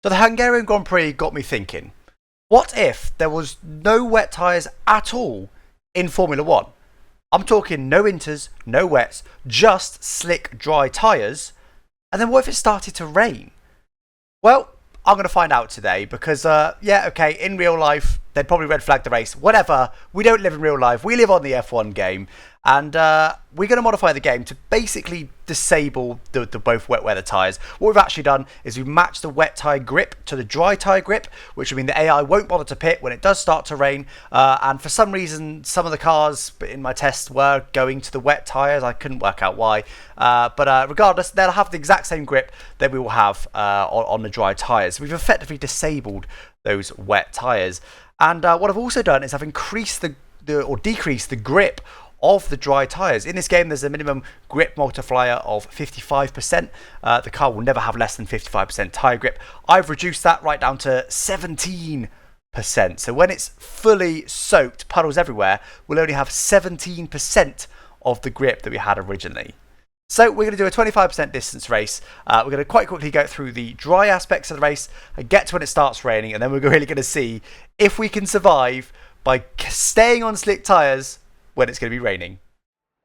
So the Hungarian Grand Prix got me thinking, what if there was no wet tyres at all in Formula 1? I'm talking no inters, no wets, just slick dry tyres. And then what if it started to rain? Well, I'm going to find out today because, in real life, they'd probably red flag the race. Whatever, we don't live in real life. We live on the F1 game. And we're going to modify the game to basically disable the both wet weather tyres. What we've actually done is we've matched the wet tyre grip to the dry tyre grip, which would mean the AI won't bother to pit when it does start to rain. And for some reason, some of the cars in my test were going to the wet tyres. I couldn't work out why. But regardless, they'll have the exact same grip that we will have on the dry tyres. We've effectively disabled those wet tyres. And what I've also done is I've increased or decreased the grip of the dry tyres. In this game, there's a minimum grip multiplier of 55%. The car will never have less than 55% tyre grip. I've reduced that right down to 17%. So when it's fully soaked, puddles everywhere, we'll only have 17% of the grip that we had originally. So we're going to do a 25% distance race. We're going to quite quickly go through the dry aspects of the race and get to when it starts raining, and then we're really going to see if we can survive by staying on slick tyres when it's going to be raining.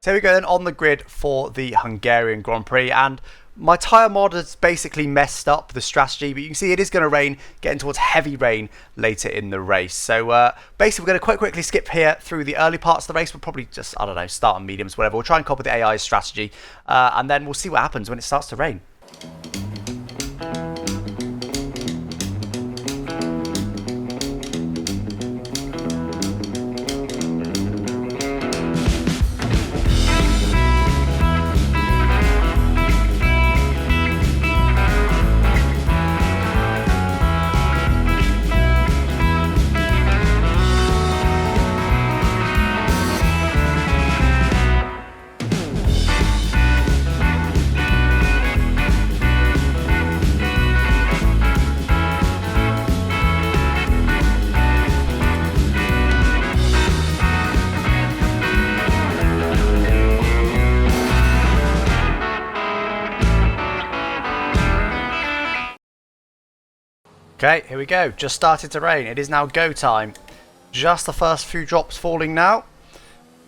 So here we go then on the grid for the Hungarian Grand Prix, and my tyre mod has basically messed up the strategy, but you can see it is going to rain, getting towards heavy rain later in the race. So basically we're going to quite quickly skip here through the early parts of the race. We'll probably just, start on mediums, whatever. We'll try and copy the AI's strategy, and then we'll see what happens when it starts to rain. Okay, here we go. Just started to rain. It is now go time. Just the first few drops falling now.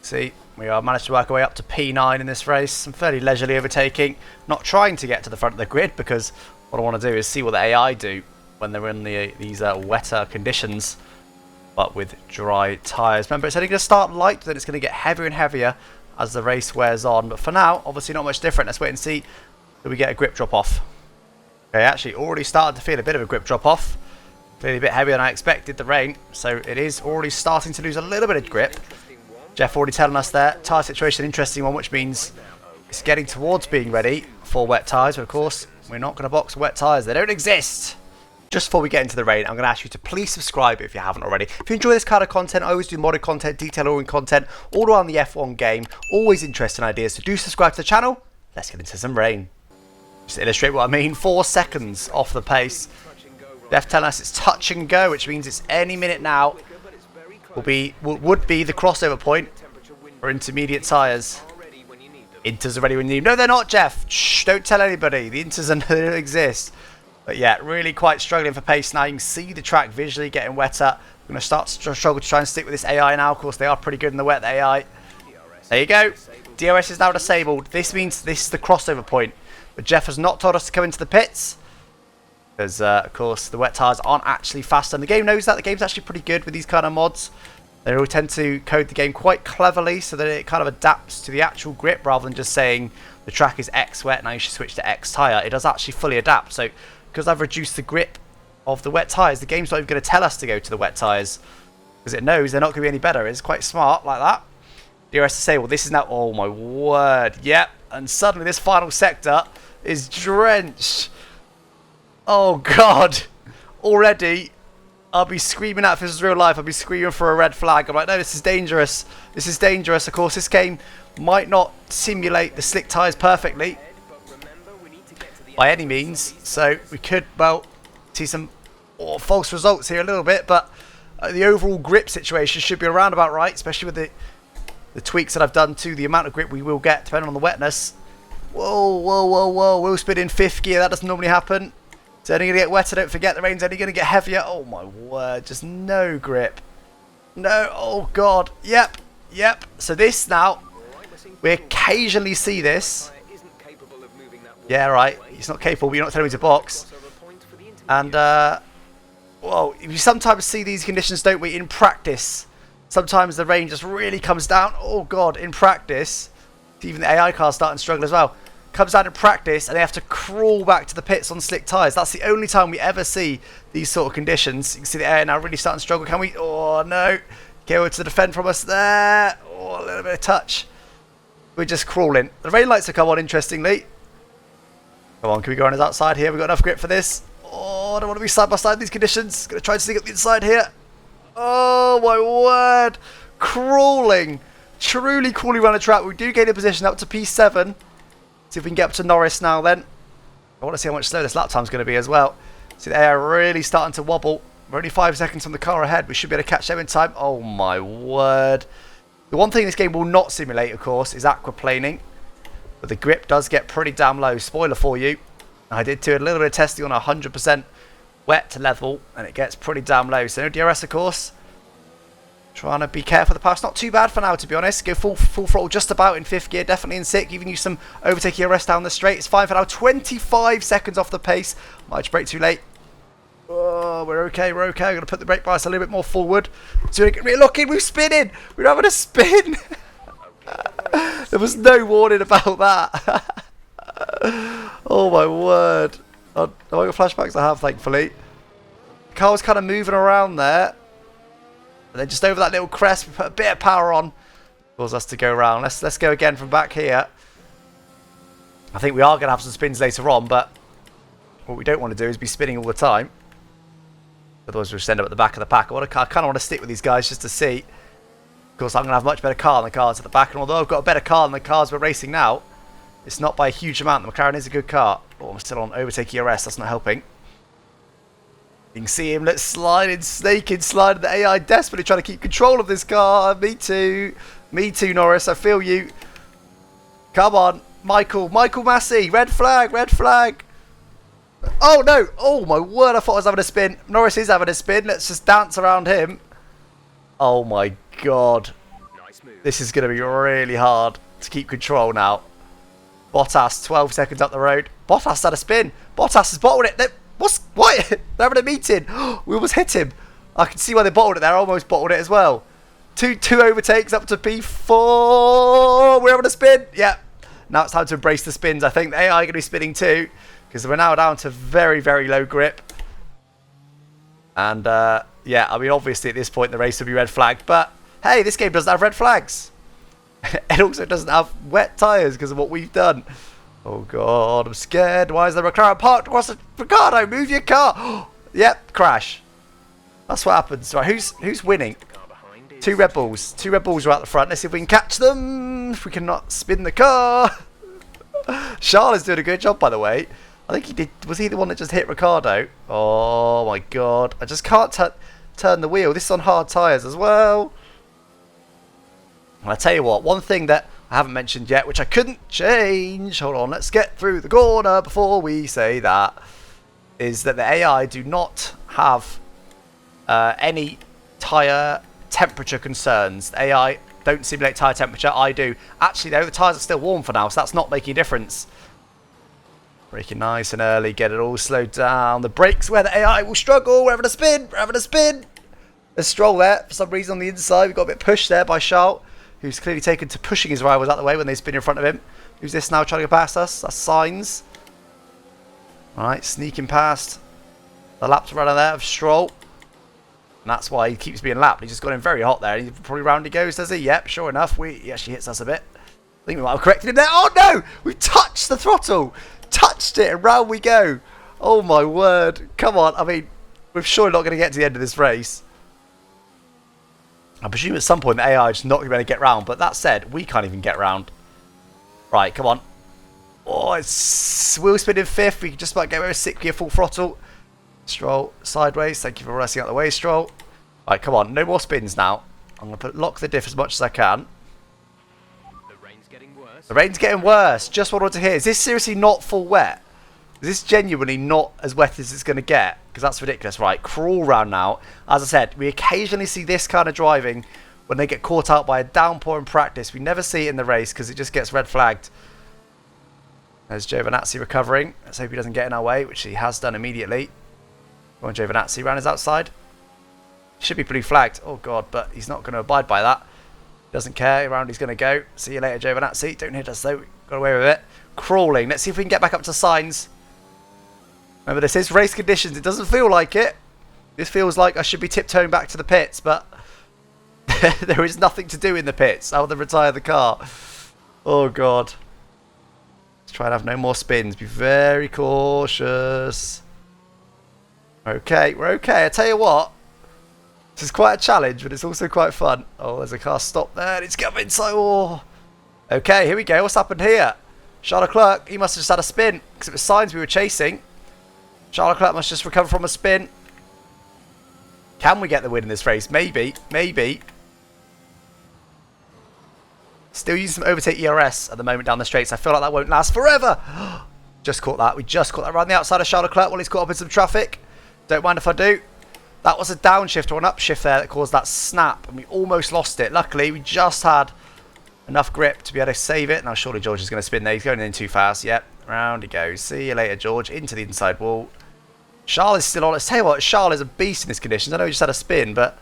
See, we are managed to work our way up to P9 in this race. Some fairly leisurely overtaking. Not trying to get to the front of the grid because what I want to do is see what the AI do when they're in these wetter conditions, but with dry tyres. Remember, it's only going to start light, then it's going to get heavier and heavier as the race wears on. But for now, obviously not much different. Let's wait and see if we get a grip drop off. Okay, actually already started to feel a bit of a grip drop off. Clearly a bit heavier than I expected, the rain. So it is already starting to lose a little bit of grip. Jeff already telling us there. Tyre situation, interesting one, which means it's getting towards being ready for wet tyres. But of course, we're not going to box wet tyres. They don't exist. Just before we get into the rain, I'm going to ask you to please subscribe if you haven't already. If you enjoy this kind of content, I always do modded content, detail-oriented content, all around the F1 game. Always interesting ideas. So do subscribe to the channel. Let's get into some rain. Just to illustrate what I mean, 4 seconds off the pace. Def telling us it's touch and go, which means it's any minute now would be the crossover point for intermediate tyres. Inters are ready when you need. No, they're not, Jeff. Shh, don't tell anybody. The inters they don't exist. But yeah, really quite struggling for pace now. You can see the track visually getting wetter. We're going to start to struggle to try and stick with this AI now. Of course, they are pretty good in the wet, the AI. There you go. DRS is now disabled. This means this is the crossover point. But Jeff has not told us to come into the pits because, of course, the wet tyres aren't actually fast. And the game knows that. The game's actually pretty good with these kind of mods. They all tend to code the game quite cleverly so that it kind of adapts to the actual grip rather than just saying the track is X wet, now you should switch to X tyre. It does actually fully adapt. So because I've reduced the grip of the wet tyres, the game's not even going to tell us to go to the wet tyres because it knows they're not going to be any better. It's quite smart like that. DRS to say, well, this is now... Oh, my word. Yep. And suddenly this final sector is drenched. Oh, God. Already, I'll be screaming out if this is real life. I'll be screaming for a red flag. I'm like, no, this is dangerous. This is dangerous. Of course, this game might not simulate the slick tyres perfectly by any means. So we could, well, see some false results here a little bit. But the overall grip situation should be around about right, especially with the tweaks that I've done to the amount of grip we will get depending on the wetness. Whoa, whoa, whoa, whoa. Wheel spin in 5th gear. That doesn't normally happen. It's only going to get wetter, don't forget. The rain's only going to get heavier. Oh my word, just no grip. No, oh god. Yep, yep. So this now, we occasionally see this. Yeah, right. He's not capable, but you're not telling me to box. And, well, you sometimes see these conditions, don't we, in practice. Sometimes the rain just really comes down. Oh god, in practice. Even the AI car's starting to struggle as well. Comes out in practice and they have to crawl back to the pits on slick tyres. That's the only time we ever see these sort of conditions. You can see the AI now really starting to struggle. Can we? Oh no. Get over to the defend from us there. Oh, a little bit of touch. We're just crawling. The rain lights have come on, interestingly. Come on, can we go on his outside here? We've got enough grip for this. Oh, I don't want to be side by side in these conditions. Going to try and sneak up the inside here. Oh my word. Crawling. Truly crawling around the track. We do gain a position up to P7. See if we can get up to Norris now then. I want to see how much slower this lap time's going to be as well. See the air really starting to wobble. We're only 5 seconds from the car ahead. We should be able to catch them in time. Oh my word. The one thing this game will not simulate, of course, is aquaplaning. But the grip does get pretty damn low. Spoiler for you. I did do a little bit of testing on 100% wet level. And it gets pretty damn low. So no DRS, of course. Trying to be careful of the pass. Not too bad for now, to be honest. Go full throttle just about in 5th gear. Definitely in 6th. Even use some overtaking arrest down the straight. It's fine for now. 25 seconds off the pace. Might brake too late. Oh, we're okay. We're okay. I'm going to put the brake bias a little bit more forward. So look in. We're spinning. We're having a spin. There was no warning about that. Oh, my word. I got flashbacks I have, thankfully. The car was kind of moving around there. And then just over that little crest, we put a bit of power on. Cause us to go around. Let's go again from back here. I think we are going to have some spins later on, but what we don't want to do is be spinning all the time. Otherwise we'll just end up at the back of the pack. I kind of want to stick with these guys just to see. Of course, I'm going to have a much better car than the cars at the back. And although I've got a better car than the cars we're racing now, it's not by a huge amount. The McLaren is a good car. Oh, I'm still on overtaking arrest. That's not helping. You can see him, let's snaking, sliding. The AI desperately trying to keep control of this car. Me too. Me too, Norris. I feel you. Come on. Michael Massey. Red flag. Red flag. Oh, no. Oh, my word. I thought I was having a spin. Norris is having a spin. Let's just dance around him. Oh, my God. This is going to be really hard to keep control now. Bottas, 12 seconds up the road. Bottas had a spin. Bottas has bottled it. What? They're having a meeting. We almost hit him. I can see why they bottled it there. I almost bottled it as well. Two overtakes up to P4. We're having a spin. Yeah. Now it's time to embrace the spins. I think the AI are going to be spinning too. Because we're now down to very, very low grip. And, yeah, I mean, obviously at this point the race will be red flagged. But, hey, this game doesn't have red flags. It also doesn't have wet tyres because of what we've done. Oh, God, I'm scared. Why is the McLaren parked across the... Ricardo, move your car. Yep, crash. That's what happens. Right, who's winning? 2 Red Bulls. 2 Red Bulls are out the front. Let's see if we can catch them. If we cannot spin the car. Charles is doing a good job, by the way. I think he did... Was he the one that just hit Ricardo? Oh, my God. I just can't turn the wheel. This is on hard tyres as well. And I tell you what, one thing that I haven't mentioned yet, which I couldn't change, hold on, let's get through the corner before we say that, is that the AI do not have any tyre temperature concerns. The AI don't simulate tyre temperature, I do. Actually though, the tyres are still warm for now, so that's not making a difference. Braking nice and early, get it all slowed down. The brakes where the AI will struggle, we're having a spin, we're having a spin. There's Stroll there, for some reason on the inside, we got a bit pushed there by Charles, who's clearly taken to pushing his rivals out the way when they spin in front of him. Who's this now trying to go past us? That's Sainz. Alright, sneaking past the laps runner there of Stroll. And that's why he keeps being lapped. He's just got him very hot there. He probably round he goes, does he? Yep, sure enough. He actually hits us a bit. I think we might have corrected him there. Oh no! We touched the throttle! Touched it and round we go. Oh my word. Come on. I mean, we're surely not going to get to the end of this race. I presume at some point the AI is not going to be able to get round, but that said, we can't even get round. Right, come on. Oh, it's wheel spin in 5th. We can just about get away with 6th gear full throttle. Stroll sideways. Thank you for racing out the way, Stroll. Right, come on. No more spins now. I'm going to lock the diff as much as I can. The rain's getting worse. The rain's getting worse. Just what I want to hear. Is this seriously not full wet? Is this genuinely not as wet as it's going to get? Because that's ridiculous. Right, crawl round now. As I said, we occasionally see this kind of driving when they get caught out by a downpour in practice. We never see it in the race because it just gets red flagged. There's Giovinazzi recovering. Let's hope he doesn't get in our way, which he has done immediately. Go on, Giovinazzi, round his outside. Should be blue flagged. Oh, God, but he's not going to abide by that. Doesn't care. Around he's going to go. See you later, Giovinazzi. Don't hit us, though. Got away with it. Crawling. Let's see if we can get back up to signs. Remember, this is race conditions. It doesn't feel like it. This feels like I should be tiptoeing back to the pits, but there is nothing to do in the pits other than retire the car. Oh, God. Let's try and have no more spins. Be very cautious. Okay, we're okay. I tell you what. This is quite a challenge, but it's also quite fun. Oh, there's a car stop there. It's coming so... Oh. Okay, here we go. What's happened here? Charles Leclerc, he must have just had a spin because it was signs we were chasing. Charles Leclerc must just recover from a spin. Can we get the win in this race? Maybe. Maybe. Still using some overtake ERS at the moment down the straights. I feel like that won't last forever. Just caught that. We just caught that around the outside of Charles Leclerc while he's caught up in some traffic. Don't mind if I do. That was a downshift or an upshift there that caused that snap. And we almost lost it. Luckily, we just had enough grip to be able to save it. Now, surely George is going to spin there. He's going in too fast. Yep. Round he goes. See you later, George. Into the inside wall. Charles is still on. Let's tell you what, Charles is a beast in these conditions. I know he just had a spin, but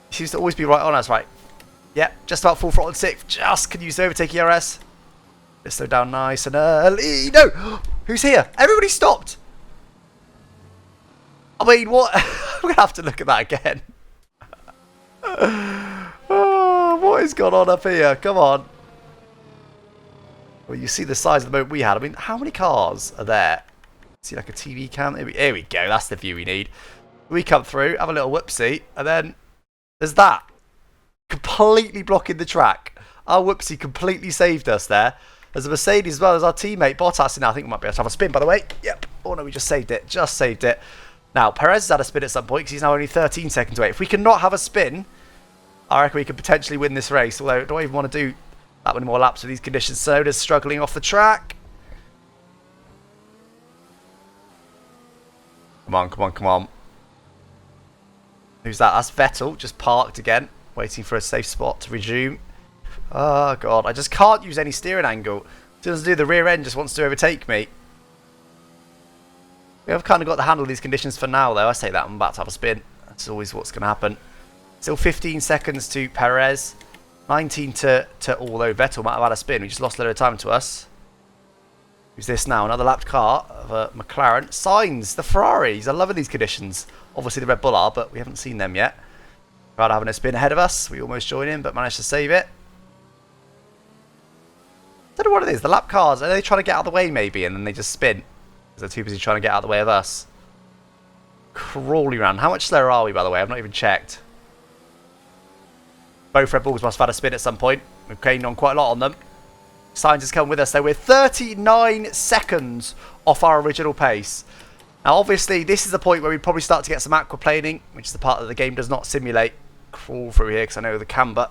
he seems to always be right on us, right? Yep, just about full throttle and sixth. Just can use the overtake ERS. Let's slow down nice and early. No! Who's here? Everybody stopped! I mean, what? I'm going to have to look at that again. Oh, what has gone on up here? Come on. Well, you see the size of the boat we had. I mean, how many cars are there? See, like a TV cam? Here we go. That's the view we need. We come through, have a little whoopsie, and then there's that. Completely blocking the track. Our whoopsie completely saved us there. There's a Mercedes as well as our teammate Bottas. Now I think we might be able to have a spin, by the way. Yep. Oh, no, we just saved it. Just saved it. Now, Perez has had a spin at some point because he's now only 13 seconds away. If we can not have a spin, I reckon we could potentially win this race. Although, I don't even want to do that many more laps with these conditions. Soda's struggling off the track. Come on, come on, come on. Who's that? That's Vettel, just parked again, waiting for a safe spot to resume. Oh, God, I just can't use any steering angle. Doesn't do the rear end, just wants to overtake me. We have kind of got the handle of these conditions for now, though. I say that, I'm about to have a spin. That's always what's going to happen. Still 15 seconds to Perez. 19 to although Vettel might have had a spin. We just lost a little time to us. Who's this now? Another lapped car of a McLaren. Sainz, the Ferraris. I love these conditions. Obviously the Red Bull are, but we haven't seen them yet. Right, having a spin ahead of us. We almost joined in, but managed to save it. I don't know what it is. The lap cars, are they trying to get out of the way maybe, and then they just spin? Because they're too busy trying to get out of the way of us. Crawling around. How much slower are we, by the way? I've not even checked. Both Red Bulls must have had a spin at some point. We've gained on quite a lot on them. Sainz has come with us, though. We're 39 seconds off our original pace. Now, obviously, this is the point where we probably start to get some aquaplaning, which is the part that the game does not simulate. Crawl through here, because I know the camber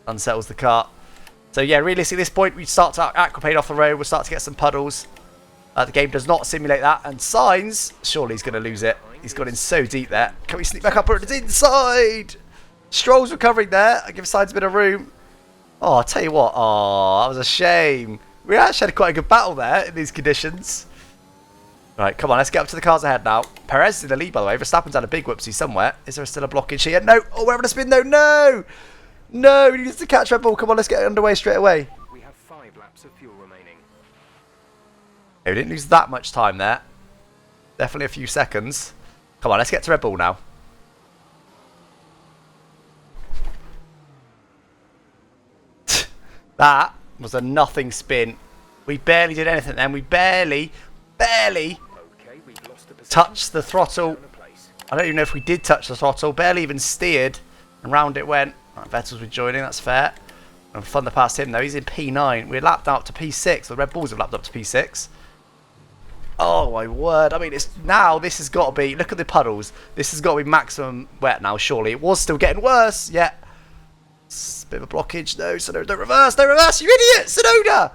unsettles the car. So, yeah, realistically, at this point, we start to aquaplane off the road. We'll start to get some puddles. The game does not simulate that. And Sainz, surely he's going to lose it. He's got in so deep there. Can we sneak back up at the inside? Stroll's recovering there. I give Sainz a bit of room. Oh, I'll tell you what. Oh, that was a shame. We actually had quite a good battle there in these conditions. Right, come on. Let's get up to the cars ahead now. Perez is in the lead, by the way. Verstappen's had a big whoopsie somewhere. Is there still a blockage here? No. Oh, we're having a spin, though. No. No, we need to catch Red Bull. Come on, let's get underway straight away. We have 5 laps of fuel remaining. Okay, we didn't lose that much time there. Definitely a few seconds. Come on, let's get to Red Bull now. That was a nothing spin. We barely did anything then. We barely touched the throttle. I don't even know if we did touch the throttle. Barely even steered. And round it went. Right, Vettel's rejoining. That's fair. I'm thunder past him though. He's in P9. We're lapped up to P6. The Red Bulls have lapped up to P6. Oh my word. I mean, it's now this has got to be... Look at the puddles. This has got to be maximum wet now, surely. It was still getting worse. Yeah. It's a bit of a blockage. No, Sonoda, don't reverse. Don't reverse, you idiot. Sonoda.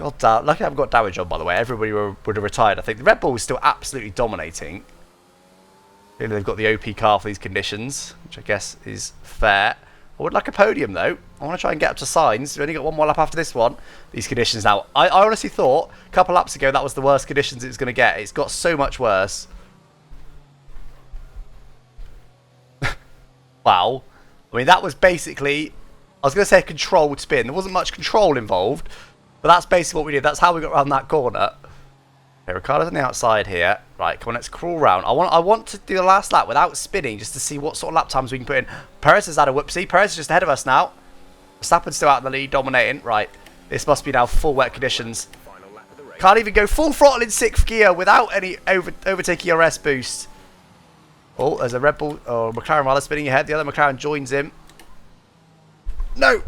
God damn. Lucky I haven't got damage on, by the way. Everybody would have retired. I think the Red Bull is still absolutely dominating. Clearly they've got the OP car for these conditions, which I guess is fair. I would like a podium, though. I want to try and get up to Sainz. We've only got one more lap after this one. These conditions now. I honestly thought a couple laps ago that was the worst conditions it was going to get. It's got so much worse. Wow. I mean, that was basically... I was going to say a controlled spin. There wasn't much control involved. But that's basically what we did. That's how we got around that corner. Okay, Ricciardo's on the outside here. Right, come on, let's crawl round. I want to do the last lap without spinning, just to see what sort of lap times we can put in. Perez has had a whoopsie. Perez is just ahead of us now. Verstappen's still out in the lead, dominating. Right, this must be now full wet conditions. Can't even go full throttle in 6th gear without any overtaking RS boost. Oh, there's a Red Bull. Oh, McLaren rather spinning ahead. The other McLaren joins him. No!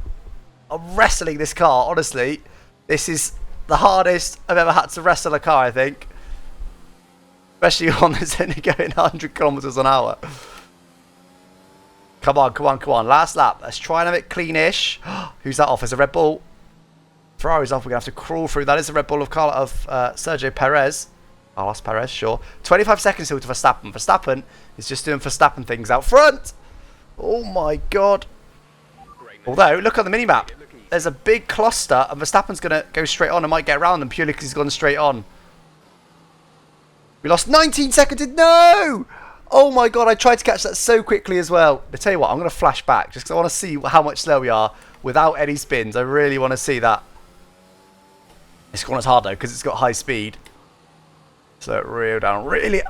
I'm wrestling this car, honestly. This is the hardest I've ever had to wrestle a car, I think. Especially one that's only going 100 kilometers an hour. Come on, come on, come on. Last lap. Let's try and have it cleanish. Who's that off? Is a Red Bull. Ferrari's off. We're going to have to crawl through. That is the Red Bull of Sergio Perez. Carlos Perez, sure. 25 seconds still to Verstappen. Verstappen is just doing Verstappen things out front. Oh my god. Although, look on the minimap. There's a big cluster and Verstappen's going to go straight on and might get around them purely because he's gone straight on. We lost 19 seconds. No! Oh my god, I tried to catch that so quickly as well. I tell you what, I'm going to flash back just because I want to see how much slower we are without any spins. I really want to see that. This corner's hard though because it's got high speed. So real down. Really?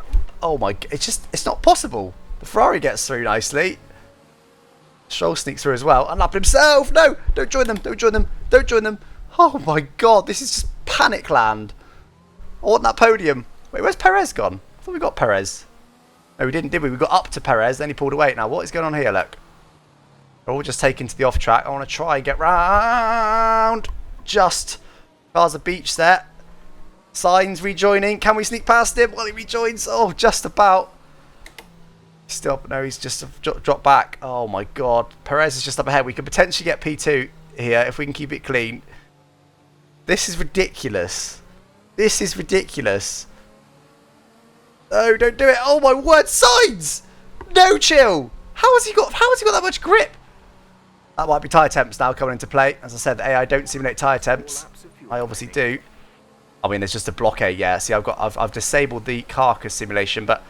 Oh my god, it's not possible. The Ferrari gets through nicely. Stroll sneaks through as well. Unlapped himself. No! Don't join them. Don't join them. Don't join them. Oh my god. This is just panic land. I want that podium. Wait, where's Perez gone? I thought we got Perez. No, we didn't, did we? We got up to Perez, then he pulled away. Now, what is going on here, look? They're all just taken to the off track. I want to try and get round. Just. Cars a beach there. Sainz rejoining. Can we sneak past him? Well, he rejoins. Oh, just about. Still up. No, he's just dropped back. Oh my god. Perez is just up ahead. We could potentially get P2 here if we can keep it clean. This is ridiculous. This is ridiculous. No, don't do it. Oh my word, Sainz! No chill. How has he got that much grip? That might be tyre temps now coming into play. As I said, the AI don't simulate tyre temps. I obviously do. I mean, there's just a blockade. Yeah. See, I've disabled the carcass simulation, but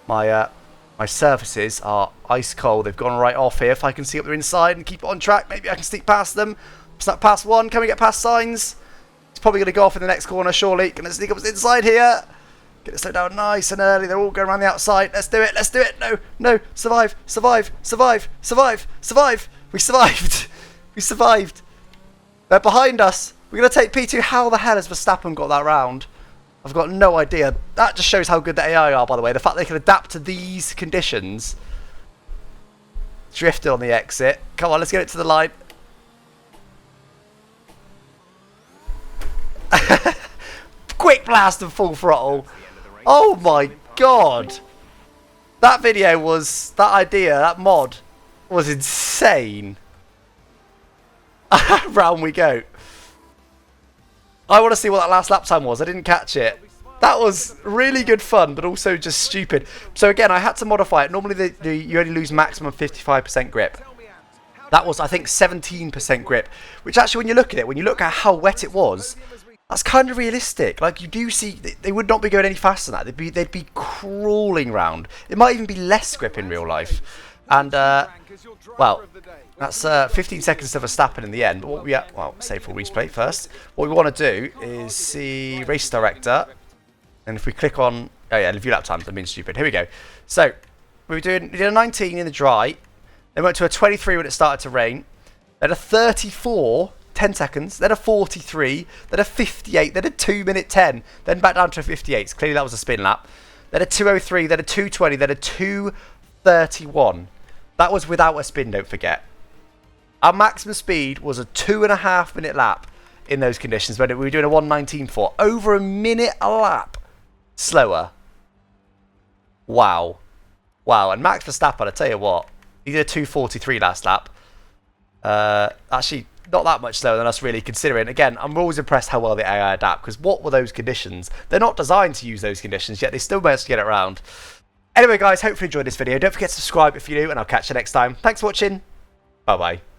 my my surfaces are ice cold. They've gone right off here. If I can see up there inside and keep it on track, maybe I can sneak past them. Snap past one. Can we get past Sainz? It's probably going to go off in the next corner, surely. Going to sneak up inside here. Get it slowed down nice and early. They're all going around the outside. Let's do it. Let's do it. No, no. Survive. Survive. Survive. Survive. Survive. We survived. We survived. They're behind us. We're going to take P2. How the hell has Verstappen got that round? I've got no idea. That just shows how good the AI are, by the way. The fact they can adapt to these conditions. Drifted on the exit. Come on, let's get it to the line. Quick blast and full throttle. Oh my god. That video was, that idea, that mod was insane. Round we go. I want to see what that last lap time was. I didn't catch it. That was really good fun, but also just stupid. So again, I had to modify it. Normally you only lose maximum 55% grip. That was, I think, 17% grip. Which actually, when you look at it, when you look at how wet it was, that's kind of realistic. Like, you do see, they would not be going any faster than that. They'd be crawling round. It might even be less grip in real life. And, well, that's 15 seconds to Verstappen in the end. But what we, well, save for replay first. What we want to do is see Race Director. And if we click on, oh yeah, view lap times, I'm being stupid. Here we go. So, we did a 19 in the dry. Then went to a 23 when it started to rain. Then a 34, 10 seconds. Then a 43. Then a 58. Then a 2-minute 10. Then back down to a 58. So clearly that was a spin lap. Then a 203. Then a 220. Then a 231. That was without a spin, don't forget. Our maximum speed was a 2.5-minute lap in those conditions when we were doing a 119 for. Over a minute a lap slower. Wow. Wow. And Max Verstappen, I tell you what, he did a 2:43 last lap. Actually, not that much slower than us really, considering, again, I'm always impressed how well the AI adapt, because what were those conditions? They're not designed to use those conditions, yet they still managed to get it around. Anyway guys, hopefully you enjoyed this video. Don't forget to subscribe if you're new, and I'll catch you next time. Thanks for watching. Bye bye.